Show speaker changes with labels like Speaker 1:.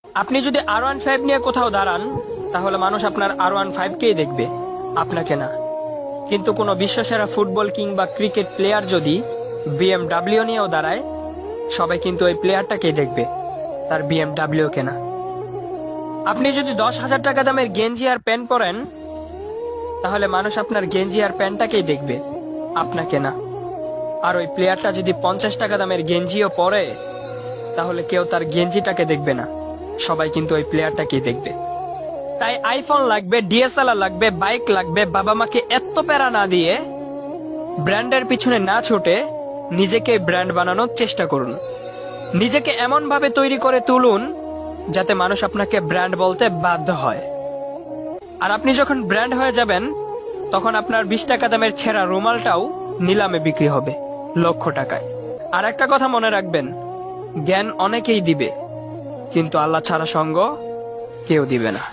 Speaker 1: আপনি যদি R15 নিয়ে কোথাও দাঁড়ান, তাহলে মানুষ আপনার R15কেই দেখবে, আপনাকে না। কিন্তু কোনো বিশ্বসেরা ফুটবল কিংবা ক্রিকেট প্লেয়ার যদি BMW নিয়েও দাঁড়ায়, সবাই কিন্তু ওই প্লেয়ারটাকেই দেখবে, তার BMW কে না। আপনি যদি 10,000 টাকা দামের গেঞ্জি আর প্যান্ট পরেন, তাহলে মানুষ আপনার গেঞ্জি আর প্যান্টটাকেই দেখবে, আপনাকে না। আর ওই প্লেয়ারটা যদি 50 টাকা দামের গেঞ্জিও পরে, তাহলে কেউ তার গেঞ্জিটাকে দেখবে না, সবাই কিন্তু ওই প্লেয়ারটাকেই দেখবে। তাই আইফোন লাগবে, DSLR লাগবে, বাইক লাগবে, বাবা মাকে এত প্যারা না দিয়ে, ব্র্যান্ডের পিছনে না ছুটে নিজেকে ব্র্যান্ড বানানোর চেষ্টা করুন। নিজেকে এমন ভাবে তৈরি করে তুলুন যাতে মানুষ আপনাকে ব্র্যান্ড বলতে বাধ্য হয়। আর আপনি যখন ব্র্যান্ড হয়ে যাবেন, তখন আপনার 20 টাকা দামের ছেঁড়া রুমালটাও নিলামে বিক্রি হবে লক্ষ টাকায়। আর একটা কথা মনে রাখবেন, জ্ঞান অনেকেই দিবে, কিন্তু আল্লাহ ছাড়া সঙ্গ কেউ দিবে না।